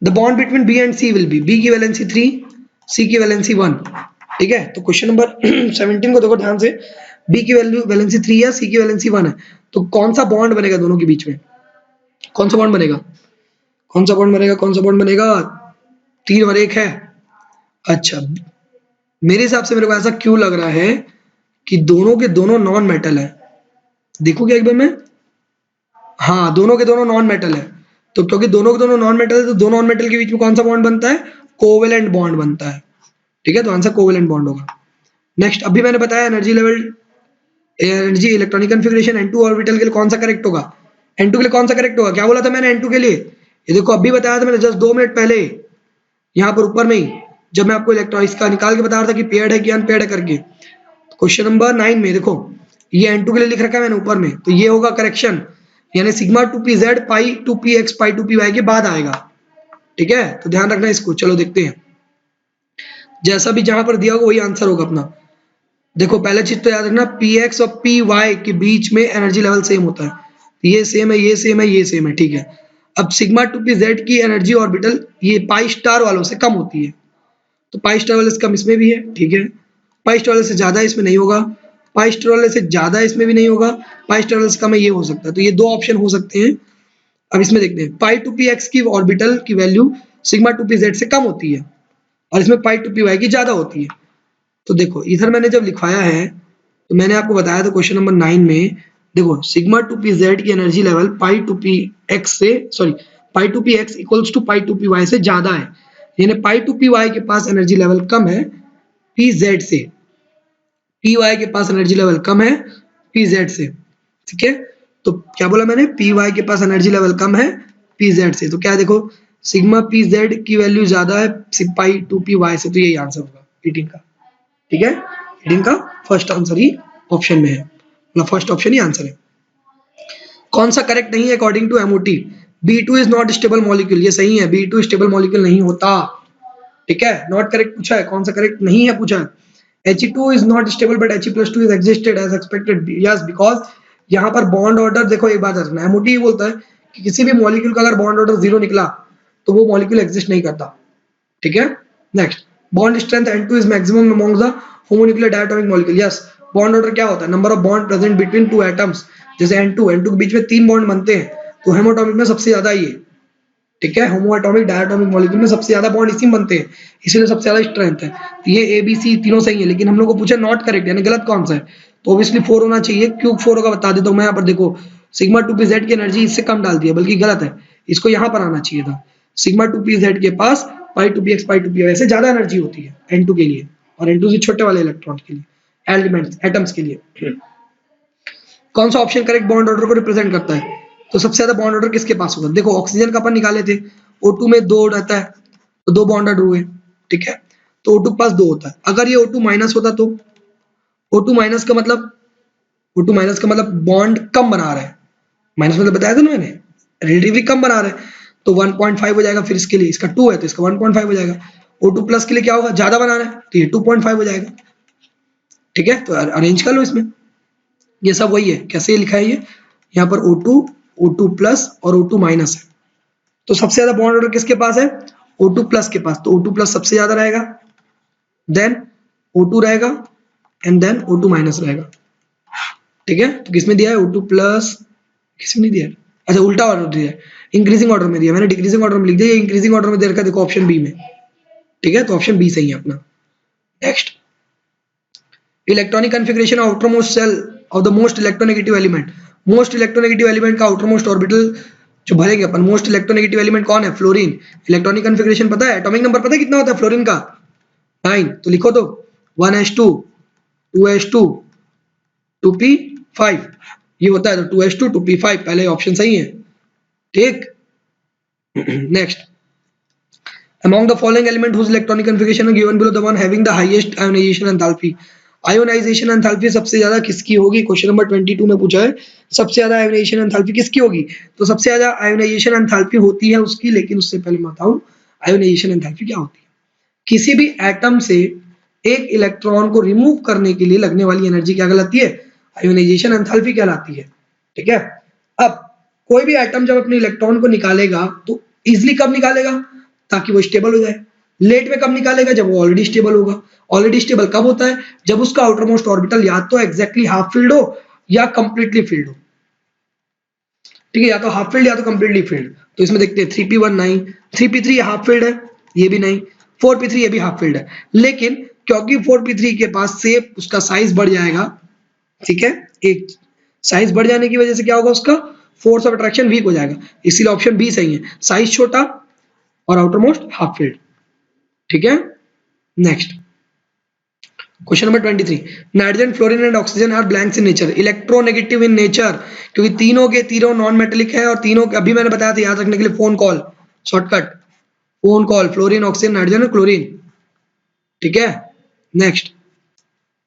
The bond between B and C will be, B की वैलेंसी 3, सी की वैलेंसी 1। ठीक है, तो क्वेश्चन नंबर 17 को देखो ध्यान से, बी की वैलेंसी 3 है, सी की वैलेंसी 1 है, तो कौन सा बॉन्ड बनेगा दोनों के बीच में, कौन सा बॉन्ड बनेगा, कौन सा बॉन्ड बनेगा, कौन सा बॉन्ड बनेगा, 3 और 1 है। अच्छा, मेरे हिसाब से मेरे को ऐसा क्यों लग रहा है कि दोनों के दोनों नॉन मेटल है। देखो क्या एक बार में, हाँ दोनों के दोनों नॉन मेटल है, तो क्योंकि दोनों के दोनों नॉन मेटल है तो दो नॉन मेटल के बीच में कौन सा बॉन्ड बनता है, कोवेलेंट बॉन्ड बनता है। ठीक है, तो आंसर कोवेलेंट बॉन्ड होगा। नेक्स्ट, अभी मैंने बताया energy level, energy electronic configuration N2 orbital के लिए कौन सा करेक्ट होगा, N2 के लिए कौन सा करेक्ट होगा, क्या बोला था मैंने N2 के लिए, ये देखो अभी बताया था मैंने जस्ट 2 मिनट पहले, यहाँ पर ऊपर में ही, जब मैं आपको इलेक्ट्रॉन इसका निकाल के बता रहा था कि पेयर्ड है कि अनपेयर्ड है करके। क्वेश्चन नंबर 9 में देखो ये N2 के लिए लिख रखा है मैंने ऊपर में, तो ये होगा करेक्शन, यानी सिग्मा 2pz पाई 2px पाई 2py के बाद आएगा। ठीक है, तो ध्यान रखना इसको। चलो देखते हैं, जैसा भी जहां पर दिया होगा वही आंसर होगा अपना। देखो पहले चीज तो याद रखना, px और py के बीच में एनर्जी लेवल सेम होता है, ये सेम है, ये सेम है, ये सेम है। ठीक है, अब सिग्मा 2pz की एनर्जी ऑर्बिटल ये पाई स्टार वालों से कम होती है, तो पाई स्टार वाले से कम इसमें भी है। ठीक है, पाई स्टार वाले से ज्यादा इसमें नहीं होगा, पाई स्टार वाले से ज्यादा इसमें भी नहीं होगा, पाई स्टार वाले से कम है, ये हो सकता है। तो ये दो ऑप्शन हो सकते हैं। अब इसमें देखते हैं, पाई 2px की ऑर्बिटल की वैल्यू सिग्मा 2pz से कम होती है और इसमें पाई 2py की ज्यादा होती है। तो देखो इधर मैंने जब लिखवाया है तो मैंने आपको बताया था क्वेश्चन नंबर 9 में, देखो सिग्मा 2pz की एनर्जी लेवल पाई 2px से, sorry pi 2px equals to pi 2py से ज्यादा है, यानी पाई 2py के पास एनर्जी लेवल कम है pz से, py के पास एनर्जी लेवल कम है pz से। ठीक है, तो क्या बोला मैंने, py के पास एनर्जी लेवल कम है pz से, तो क्या देखो सिग्मा pz की वैल्यू ज्यादा है पाई 2py से, तो यही आंसर होगा 18 का। ठीक है, 18 का फर्स्ट आंसर ही ऑप्शन में है, मतलब फर्स्ट ऑप्शन ही आंसर है। कौन सा करेक्ट नहीं है according to MOT, B2 is not stable molecule, ये सही है, B2 स्टेबल मॉलिक्यूल नहीं होता। ठीक है, नॉट करेक्ट पूछा है, कौन सा करेक्ट नहीं है पूछा है। He2 is not stable but He+2 is existed as expected, yes because यहाँ पर बॉन्ड ऑर्डर देखो एक बात रखना, एमओटी बोलता है कि किसी भी मॉलिक्यूल का अगर बॉन्ड ऑर्डर 0 निकला तो वो मॉलिक्यूल एग्जिस्ट नहीं करता। ठीक है, next, bond strength N2 is maximum among the homonuclear diatomic molecule, yes bond order क्या होता है, number of bond present between two atoms, जैसे N2 के बीच में 3 बॉन्ड बनते हैं तो हेमोटॉमिक में सबसे ज्यादा ही है। ठीक है, होमो एटॉमिक डायटॉमिक मॉलिक्यूल में सबसे ज्यादा बॉन्ड इसी में बनते हैं, इसलिए सबसे ज्यादा स्ट्रेंथ है। तो ये ए बी सी तीनों सही है, लेकिन हम लोग को पूछा नॉट करेक्ट यानी गलत कौन सा है, तो ऑब्वियसली 4 होना चाहिए। क्यों 4 होगा बता देता हूँ मैं, यहाँ पर देखो सिग्मा 2pz की एनर्जी इससे कम डाल दी है, बल्कि गलत है, इसको यहाँ पर आना चाहिए था। सिग्मा 2pz के पास पाई 2px पाई 2py वैसे ज्यादा एनर्जी होती है N2 के लिए, और N2 से छोटे वाले इलेक्ट्रॉन के लिए, एलिमेंट्स एटम्स के लिए। कौन सा ऑप्शन करेक्ट बॉन्ड ऑर्डर को रिप्रेजेंट करता है, तो सबसे ज्यादा बॉन्ड ऑर्डर किसके पास होगा, देखो ऑक्सीजन का अपन निकाले थे, O2 में 2 रहता है तो 2 बॉन्ड ऑर्डर हुए। ठीक है, तो O2 के पास 2 होता है, अगर ये O2 माइनस होता तो O2 माइनस का मतलब, O2 माइनस का मतलब बॉन्ड कम बना रहा है, माइनस मतलब बताया था ना मैंने, रिलेटिवली कम बना रहा है, तो 1.5 हो जाएगा, फिर इसके लिए इसका 2 है तो इसका 1.5 हो जाएगा। O2 प्लस के लिए क्या होगा, ज्यादा बना रहा है तो ये 2.5 हो जाएगा। ठीक है, तो अरेंज कर लो इसमें। ये सब वही है, कैसे लिखा है ये, यहाँ पर O2 O2 प्लस और O2 माइनस है। तो सबसे ज्यादा बॉन्ड ऑर्डर किसके पास है, O2 प्लस के पास, तो O2 प्लस सबसे ज्यादा रहेगा, देन O2 रहेगा एंड देन O2 माइनस रहेगा। ठीक है, तो किसमें दिया है O2 प्लस, किसमें नहीं दिया है, अच्छा उल्टा ऑर्डर दिया है, इंक्रीजिंग ऑर्डर में दिया, मैंने डिक्रीजिंग ऑर्डर में लिख दिया, इंक्रीजिंग ऑर्डर में दे रखा है, देखो ऑप्शन बी में। ठीक है, तो ऑप्शन बी सही है अपना। Next, electronic configuration of outermost shell of the most electronegative element. Most electronegative element का आउटरमोस्ट ऑर्बिटल जो भरेंगे अपन, मोस्ट इलेक्ट्रोनेगेटिव एलिमेंट कौन है, फ्लोरीन। इलेक्ट्रॉनिक कॉन्फ़िगरेशन पता है, एटॉमिक नंबर पता है कितना होता है फ्लोरीन का, 9, तो लिखो तो 1s2 2s2 2p5 ये होता है, तो 2s2 2p5 पहले ऑप्शन सही है। ठीक, next, among the following element whose electronic configuration is given below the one having the highest ionization enthalpy। Ionisation enthalpy सबसे ज्यादा किसकी होगी, क्वेश्चन नंबर 22 में पूछा है, सबसे ज्यादा आयोनाइजेशन एंथैल्पी किसकी होगी, तो सबसे ज्यादा आयोनाइजेशन एंथैल्पी होती है उसकी, लेकिन उससे पहले मैं बताऊं आयोनाइजेशन एंथैल्पी क्या होती है। किसी भी एटम से एक इलेक्ट्रॉन को रिमूव करने के लिए लगने वाली एनर्जी क्या कहलाती है, आयोनाइजेशन एंथैल्पी कहलाती है। ठीक है, अब कोई भी एटम जब अपने इलेक्ट्रॉन को निकालेगा तो इजिली कब निकालेगा, ताकि वो स्टेबल हो जाए। लेट में कब निकालेगा, जब वो ऑलरेडी स्टेबल होगा। ऑलरेडी स्टेबल कब होता है, जब उसका आउटरमोस्ट ऑर्बिटल या तो एग्जैक्टली हाफ फिल्ड हो या कंप्लीटली फिल्ड हो। ठीक है, या तो हाफ फिल्ड या तो कंप्लीटली फिल्ड। तो इसमें देखते हैं 3p19 3p3 हाफ फिल्ड है, ये भी नहीं, 4p3 ये भी हाफ फिल्ड है, लेकिन क्योंकि 4p3 के पास से उसका साइज बढ़ जाएगा, ठीक है, एक साइज बढ़ जाने की वजह से क्या होगा, उसका फोर्स ऑफ अट्रैक्शन वीक हो जाएगा, इसीलिए ऑप्शन बी सही है, साइज छोटा और आउटर मोस्ट हाफ फील्ड। ठीक है, next question number 23, nitrogen fluorine and oxygen are blanks in nature, electronegative in nature, क्योंकि तीनों के तीनों नॉन मेटेलिक है और तीनों अभी मैंने बताया था याद रखने के लिए, phone call shortcut, phone call fluorine oxygen nitrogen और क्लोरीन। ठीक है, next,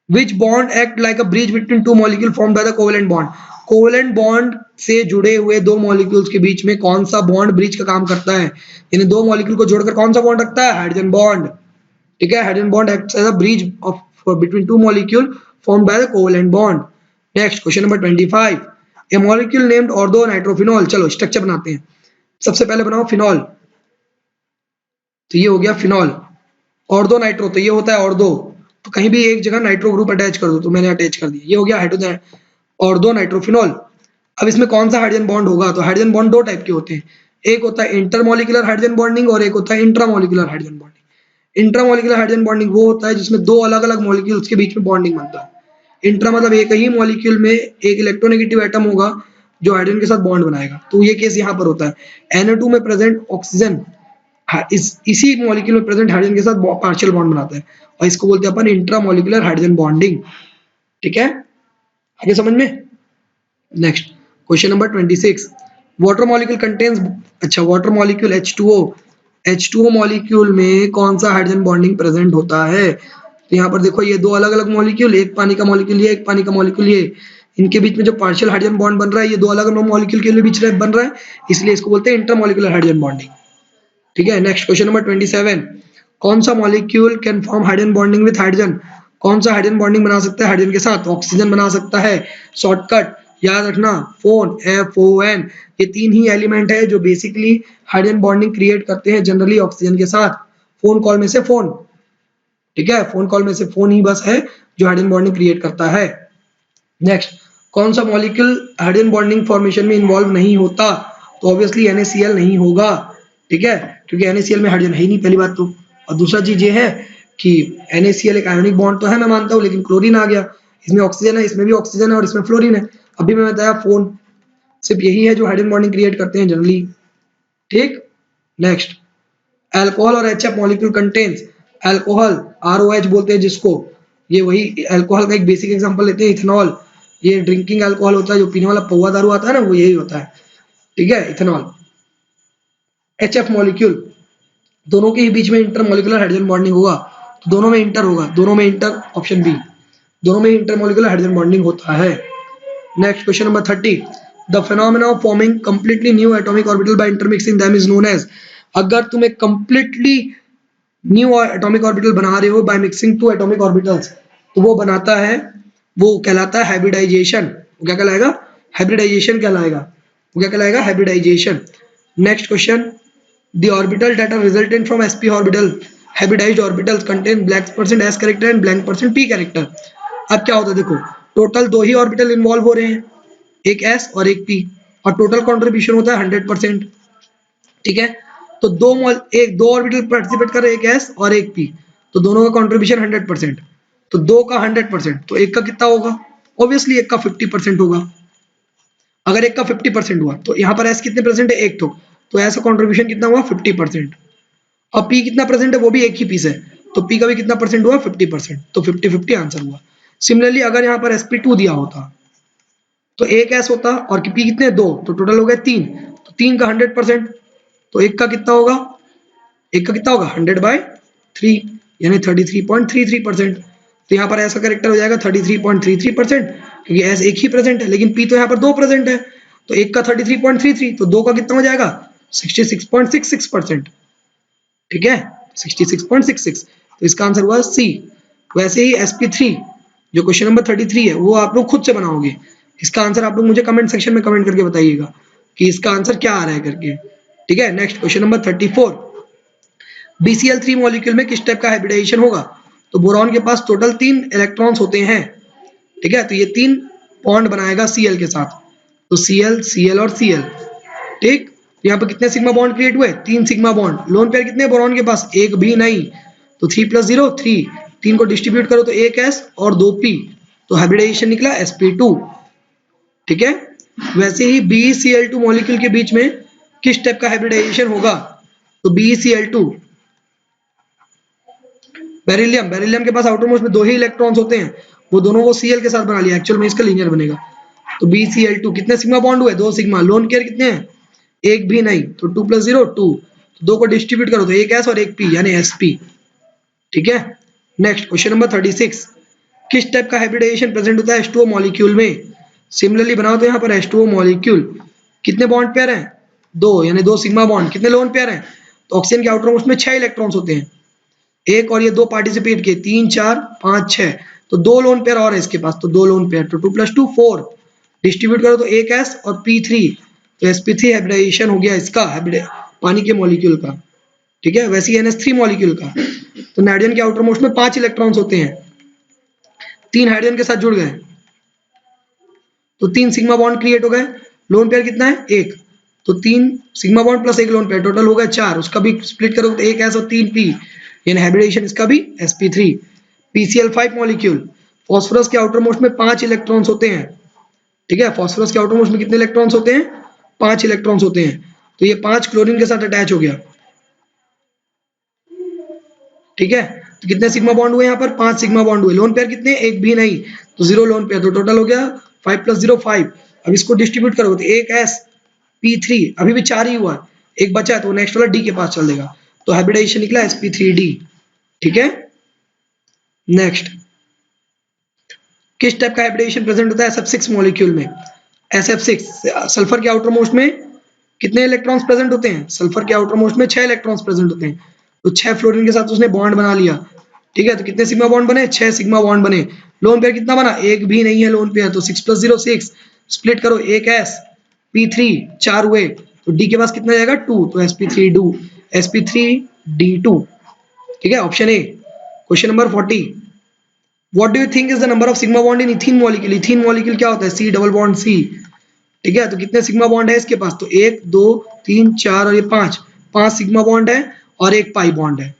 which bond act like a bridge between two molecule formed by the covalent bond। Covalent bond से जुड़े हुए दो मॉलिक्यूल्स के बीच में कौन सा बॉन्ड ब्रिज का काम करता है, यानी दो मॉलिक्यूल को जोड़कर कौन सा बॉन्ड रखता है, हाइड्रोजन बॉन्ड। ठीक है, hydrogen bond acts as a bridge of between two molecule formed by the covalent bond. Next question number 25, a molecule named ortho nitrophenol. चलो स्ट्रक्चर बनाते हैं, सबसे पहले बनाओ फिनॉल, तो ये हो गया फिनॉल। ऑर्दो नाइट्रो, तो ये होता है ऑर्दो, तो कहीं भी एक जगह नाइट्रो ग्रुप अटैच कर दो, तो मैंने अटैच कर दिया, ये हो गया हाइड्रोजन ऑर्दो नाइट्रोफिनॉल। अब इसमें कौन सा हाइड्रोजन बॉन्ड होगा, तो हाइड्रोजन बॉन्ड दो टाइप के होते हैं, एक होता है इंटरमॉलिक्यूलर हाइड्रोजन बॉन्डिंग और एक होता है intramolecular hydrogen bonding. Intramolecular hydrogen bonding वो होता है जिसमें दो अलग अलग मॉलिक्यूल्स के बीच में बॉन्डिंग बनता है। इंट्रा मतलब एक ही मॉलिक्यूल में एक इलेक्ट्रोनेगेटिव एटम होगा जो हाइड्रोजन के साथ बॉन्ड बनाएगा, तो ये केस यहाँ पर होता है। NO2 में प्रेजेंट ऑक्सीजन इसी मॉलिक्यूल में प्रेजेंट हाइड्रोजन के साथ पार्शियल बॉन्ड बनाता है, और इसको बोलते हैं अपन इंट्रामॉलिक्यूलर हाइड्रोजन बॉन्डिंग। ठीक है, आगे समझ में। Next question number 26, water molecule contains, अच्छा वाटर मॉलिक्यूल H2O मॉलिक्यूल में कौन सा हाइड्रोजन बॉन्डिंग प्रेजेंट होता है, तो यहाँ पर देखो ये दो अलग अलग मॉलिक्यूल, एक पानी का मॉलिक्यूल ये, एक पानी का मॉलिक्यूल ये, इनके बीच में जो पार्शियल हाइड्रोजन बॉन्ड बन रहा है ये दो अलग अलग मॉलिक्यूल के बीच में बन रहा है, इसलिए इसको बोलते हैं इंटरमॉलिक्यूलर हाइड्रोजन बॉन्डिंग। ठीक है, नेक्स्ट क्वेश्चन नंबर 27, कौन सा molecule can form hydrogen bonding with hydrogen, कौन सा हाइड्रोजन बॉन्डिंग बना सकता है हाइड्रोजन के साथ, ऑक्सीजन बना सकता है। शॉर्टकट याद रखना, फोन FON, ये तीन ही एलिमेंट है जो बेसिकली हाइड्रोजन बॉन्डिंग क्रिएट करते हैं जनरली ऑक्सीजन के साथ। फोन कॉल में से फोन, ठीक है, फोन कॉल में से फोन ही बस है जो हाइड्रोजन बॉन्डिंग क्रिएट करता है। नेक्स्ट, कौन सा मॉलिक्यूल हाइड्रोजन बॉन्डिंग फॉर्मेशन में इन्वॉल्व नहीं होता, तो ऑब्वियसली NaCl नहीं होगा। ठीक है, क्योंकि NaCl में हाइड्रोजन है ही नहीं पहली बात तो, और दूसरा चीज ये है कि NaCl एक आयोनिक बॉन्ड तो है मैं मानता हूँ, लेकिन क्लोरीन आ गया, इसमें ऑक्सीजन है, इसमें भी ऑक्सीजन है और इसमें फ्लोरीन है। अभी मैं बताया फोन सिर्फ यही है जो हाइड्रोजन बॉन्डिंग क्रिएट करते हैं जनरली। ठीक, नेक्स्ट, अल्कोहल और HF molecule contains, alcohol ROH बोलते हैं जिसको, ये वही अल्कोहल का एक बेसिक एग्जांपल लेते हैं, इथेनॉल, ये ड्रिंकिंग अल्कोहल होता है, जो पीने वाला पौवा दारू आता है ना, वो यही होता है। ठीक है, इथेनॉल। HF मॉलिक्यूल, दोनों के ही बीच में इंटरमॉलिक्यूलर हाइड्रोजन बॉन्डिंग होगा, तो दोनों में इंटर होगा, दोनों में इंटर, ऑप्शन बी, दोनों में इंटरमॉलिक्यूलर हाइड्रोजन बॉन्डिंग होता है। Next question number 30, the phenomena of forming completely new atomic orbital by intermixing them is known as, अगर तुम एक कंप्लीटली न्यू एटॉमिक ऑर्बिटल बना रहे हो by mixing two atomic orbitals, तो वो बनाता है, वो कहलाता है हाइब्रिडाइजेशन। वो क्या कहलाएगा? हाइब्रिडाइजेशन कहलाएगा। वो क्या कहलाएगा? Hybridization. Next question, the orbital that are resultant from sp orbital hybridized orbitals contain blank percent s character and blank percent p character। अब क्या होता है देखो, टोटल दो ही ऑर्बिटल इन्वॉल्व हो रहे हैं, एक s और एक p, और टोटल कंट्रीब्यूशन होता है 100%। ठीक है, तो दो ऑर्बिटल पार्टिसिपेट कर रहे हैं, एक s और एक p, तो दोनों का कंट्रीब्यूशन 100%। तो दो का 100%, तो एक का कितना होगा? ऑब्वियसली एक का 50% होगा। अगर एक का 50% हुआ तो यहाँ पर एस कितने परसेंट है? एक। तो एस का कॉन्ट्रीब्यूशन कितना हुआ? 50%। अब पी कितना परसेंट है? वो भी एक ही पीस है, तो पी का भी कितना परसेंट हुआ? 50%। तो 50-50 आंसर हुआ। सिमिलरली अगर यहाँ पर sp2 दिया होता तो एक एस होता, और पी कितने? दो, तो टोटल हो गए 3। तो 3 का 100%, तो एक का कितना होगा? एक का कितना होगा? 100/3, यानी 33.33%। तो यहाँ पर ऐसा करेक्टर हो जाएगा 33.33%, क्योंकि एस एक ही प्रेजेंट है, लेकिन पी तो यहाँ पर दो प्रेजेंट है। तो एक का 33.33, तो दो का कितना हो जाएगा? 66.66%। ठीक है, 66.66। तो इसका आंसर हुआ सी। वैसे ही sp3 जो क्वेश्चन नंबर 33 है, वो आप लोग खुद से बनाओगे। इसका आंसर आप लोग मुझे कमेंट सेक्शन में कमेंट करके बताइएगा कि इसका आंसर क्या आ रहा है करके। ठीक है, next question number 34, BCl3 molecule में किस टाइप का हाइब्रिडाइजेशन होगा? तो बोरॉन के पास टोटल 3 इलेक्ट्रॉन्स होते हैं। ठीक है, तो ये 3 बॉन्ड बनाएगा Cl के साथ, तो Cl, Cl और Cl। ठीक, यहाँ पर कितने सिग्मा बॉन्ड क्रिएट हुए? 3 सिग्मा बॉन्ड। लोन पेयर कितने बोरॉन के पास? एक भी नहीं, तो 3 + 0 3। 3 को डिस्ट्रीब्यूट करो तो एक s और 2 p, तो हाइब्रिडाइजेशन निकला sp2। ठीक है, वैसे ही BeCl2 मॉलिक्यूल के बीच में किस टाइप का हाइब्रिडाइजेशन होगा? तो BeCl2, बेरिलियम, बेरिलियम के पास आउटर मोस्ट में 2 ही इलेक्ट्रॉन्स होते हैं, वो दोनों को Cl के साथ बना लिया, एक्चुअल में इसका लीनियर बनेगा। तो BeCl2 कितने सिग्मा बॉन्ड हुए? 2 सिग्मा। लोन पेयर कितने हैं? एक भी नहीं, तो 2 + 0 2। तो 2 को डिस्ट्रीब्यूट करो तो एक s और एक p, यानी sp। ठीक है, नेक्स्ट क्वेश्चन नंबर 36, किस टाइप का हाइब्रिडाइजेशन प्रेजेंट होता है H2O मॉलिक्यूल में? सिमिलरली बनाओ तो यहाँ पर H2O मॉलिक्यूल कितने बॉन्ड पेयर हैं? 2, यानी 2 सिग्मा बॉन्ड। कितने लोन पेयर हैं? तो ऑक्सीजन के आउटर मोस्ट में 6 इलेक्ट्रॉन्स होते हैं, एक और ये 2 पार्टिसिपेट किए, 3 4 5 6, तो 2 लोन पेयर और है इसके पास, तो 2 लोन पेयर, तो 2 + 2 4। डिस्ट्रीब्यूट करो तो एक s और p3, तो sp3 हाइब्रिडाइजेशन हो गया इसका, पानी के मॉलिक्यूल का। ठीक है, वैसे ही NH3 मॉलिक्यूल का, तो नाइट्रोजन के आउटर मोस्ट में 5 इलेक्ट्रॉन्स होते हैं, 3 हाइड्रोजन के साथ जुड़ गए, तो 3 सिग्मा बॉन्ड क्रिएट हो गए। लोन पेयर कितना है? एक, तो 3 सिग्मा बॉन्ड प्लस एक लोन पेयर, टोटल हो गए 4। उसका भी स्प्लिट करो तो एक s और 3 p, यानी हाइब्रिडाइजेशन इसका भी sp3। PCl5 मॉलिक्यूल, फास्फोरस के आउटर मोस्ट में 5 इलेक्ट्रॉन्स होते हैं। ठीक है, फास्फोरस के आउटर मोस्ट में कितने इलेक्ट्रॉन्स होते हैं? 5 इलेक्ट्रॉन्स होते हैं, तो ये 5 क्लोरीन के साथ अटैच हो गया। ठीक है, तो कितने सिग्मा बॉन्ड हुए? यहाँ पर 5 सिग्मा बॉन्ड हुए। लोन पेयर कितने? एक भी नहीं, तो 0 लोन पेयर, तो टोटल हो गया 5 + 0 5। अब इसको डिस्ट्रीब्यूट करोगे तो एक s p3, अभी भी 4 ही हुआ, एक बचा है, तो नेक्स्ट वाला d के पास चल देगा, तो हाइब्रिडाइजेशन निकला sp3d। ठीक है, नेक्स्ट, किस टाइप का हाइब्रिडाइजेशन प्रेजेंट होता है SF6 मॉलिक्यूल में? SF6, सल्फर के आउटर मोस्ट में कितने इलेक्ट्रॉन्स प्रेजेंट होते हैं? सल्फर के आउटर मोस्ट में 6 इलेक्ट्रॉन्स प्रेजेंट होते हैं, तो 6 फ्लोरीन के साथ उसने बॉन्ड बना लिया। ठीक है, तो कितने सिग्मा बॉन्ड बने? 6 सिग्मा बॉन्ड बने। लोन पेयर कितना बना? एक भी नहीं है लोन पेयर, तो 6 + 0 6। स्प्लिट करो, एक s p3, 4 हुए, तो d के पास कितना जाएगा? 2, तो sp3d2। ठीक है, option A. Question number 40, what do you think is the number of sigma bond in ethene molecule? Ethene molecule क्या होता है? C double bond C। ठीक है, तो कितने सिग्मा बॉन्ड है इसके पास? तो 1 2 3 4 और ये 5, 5 सिग्मा बॉन्ड है और एक पाई बॉन्ड है,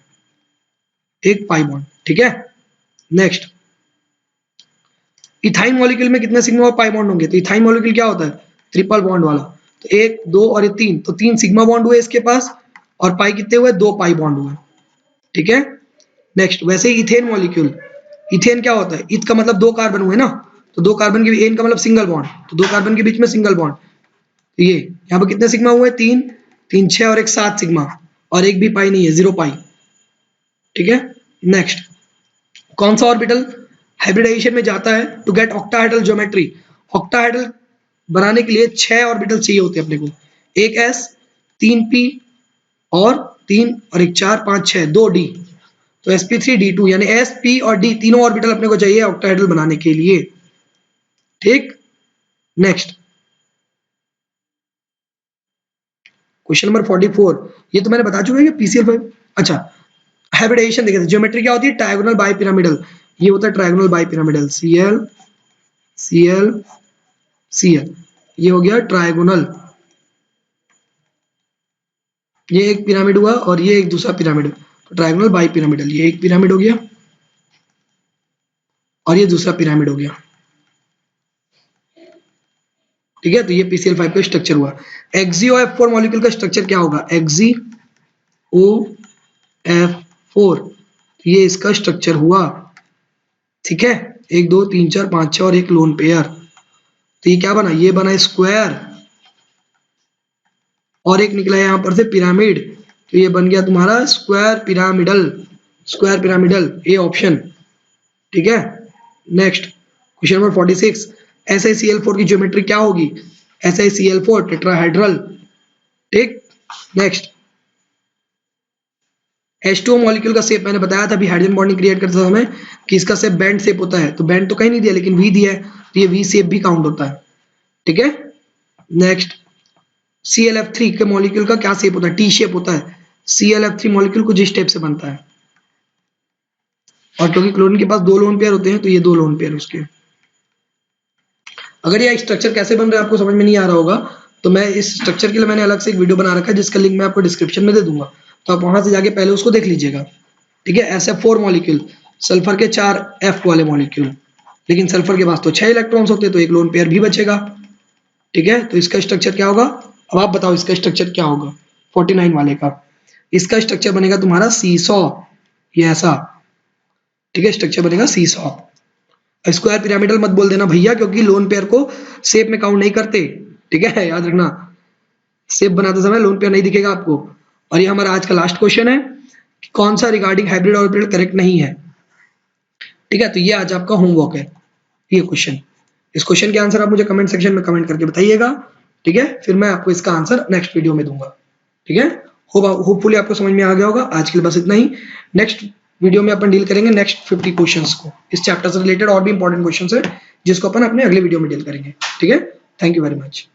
एक पाई बॉन्ड। ठीक है, नेक्स्ट, इथाइन मॉलिक्यूल में कितने सिग्मा और पाई बॉन्ड होंगे? तो इथाइन मॉलिक्यूल क्या होता है? ट्रिपल बॉन्ड वाला, तो 1 2 और ये 3, तो 3 सिग्मा बॉन्ड हुए इसके पास, और पाई कितने हुए? 2 पाई बॉन्ड हुए। ठीक है, नेक्स्ट, वैसे ही इथेन मॉलिक्यूल, इथेन क्या होता है? इथ का मतलब 2 कार्बन हुए ना, तो 2 कार्बन के, एन का मतलब सिंगल बॉन्ड, तो 2 कार्बन के बीच में सिंगल बॉन्ड। तो ये यहाँ पर कितने सिग्मा हुए? 3 3 6 और एक 7 सिग्मा, और एक भी पाई नहीं है, 0 पाई। ठीक है, नेक्स्ट, कौन सा ऑर्बिटल हाइब्रिडाइजेशन में जाता है to get octahedral geometry? Octahedral बनाने के लिए 6 ऑर्बिटल चाहिए होते हैं अपने को, एक s 3 p और 3 और एक 4 5 6, 2 d। तो sp3d2 यानी sp और d तीनों ऑर्बिटल अपने को चाहिए ऑक्टाहेड्रल बनाने के लिए। ठीक, नेक्स्ट क्वेश्चन नंबर 44, ये तो मैंने बता चुका है कि PCl5। अच्छा, हाइब्रिडाइजेशन देखे थे, ज्योमेट्री क्या होती है, ट्रायगोनल बाइपिरामिडल, ये होता है trigonal bipyramidal, Cl Cl Cl, ये हो गया ट्रायगोनल, ये एक पिरामिड हुआ और ये एक दूसरा पिरामिड, तो ट्रायगोनल बाइपिरामिडल, ये एक पिरामिड हो गया और ये दूसरा पिरामिड हो गया। ठीक है, तो ये PCl5 का स्ट्रक्चर हुआ। XeOF4 मॉलिक्यूल का स्ट्रक्चर क्या होगा, XeOF4, ये इसका स्ट्रक्चर हुआ। ठीक है, 1 2 3 4 5 6 और एक लोन पेयर, तो ये क्या बना, ये बना स्क्वायर और एक निकला यहां पर से पिरामिड, तो ये बन गया तुम्हारा स्क्वायर पिरामिडल, ए ऑप्शन। ठीक है, नेक्स्ट क्वेश्चन नंबर 46, SiCl4 की ज्योमेट्री क्या होगी, SiCl4 टेट्राहेड्रल। ठीक, नेक्स्ट H2O मॉलिक्यूल का शेप मैंने बताया था अभी हाइड्रोजन बॉन्डिंग क्रिएट करते समय कि इसका शेप बैंड शेप होता है, तो बैंड तो कहीं नहीं दिया लेकिन वी दिया है, तो ये वी शेप भी काउंट होता है। ठीक है, नेक्स्ट ClF3 के मॉलिक्यूल का क्या शेप होता है, टी शेप होता है। ClF3 मॉलिक्यूल कुछ इस टाइप से बनता है, और क्योंकि क्लोरीन के पास 2 लोन पेयर होते हैं तो ये 2 लोन पेयर उसके। अगर ये स्ट्रक्चर कैसे बन रहा है आपको समझ में नहीं आ रहा होगा, तो मैं इस स्ट्रक्चर के लिए मैंने अलग से एक वीडियो बना रखा है जिसका लिंक मैं आपको डिस्क्रिप्शन में दे दूंगा, तो आप वहां से जाके पहले उसको देख लीजिएगा। ठीक है, SF4 मॉलिक्यूल, सल्फर के 4 F वाले मॉलिक्यूल, लेकिन सल्फर के पास तो 6 इलेक्ट्रॉन्स होते हैं तो एक लोन पेयर भी बचेगा। ठीक है, तो इसका स्ट्रक्चर क्या होगा, अब आप बताओ इसका स्ट्रक्चर क्या होगा 49 वाले का, इसका स्ट्रक्चर बनेगा तुम्हारा सीसॉ, ये ऐसा। ठीक है, स्ट्रक्चर बनेगा सीसॉ। स्क्वायर पिरामिडल मत बोल देना भैया, क्योंकि लोन पेयर को शेप में काउंट नहीं करते। ठीक है, याद रखना, शेप बनाते समय लोन पेयर नहीं दिखेगा आपको। और ये हमारा आज का लास्ट क्वेश्चन है कि कौन सा रिगार्डिंग हाइब्रिड ऑर्बिटल करेक्ट नहीं है। ठीक है, तो ये आज आपका होमवर्क है, ये क्वेश्चन। इस क्वेश्चन के आंसर आप मुझे कमेंट सेक्शन में कमेंट करके बताइएगा। ठीक है, फिर मैं आपको इसका आंसर नेक्स्ट वीडियो में दूंगा। ठीक है, होपफुली आपको समझ में आ गया होगा। आज के लिए बस इतना ही, नेक्स्ट वीडियो में अपन डील करेंगे नेक्स्ट 50 क्वेश्चंस को, इस चैप्टर से रिलेटेड और भी इंपॉर्टेंट क्वेश्चंस है जिसको अपन अपने अगले वीडियो में डील करेंगे। ठीक है, थैंक यू वेरी मच।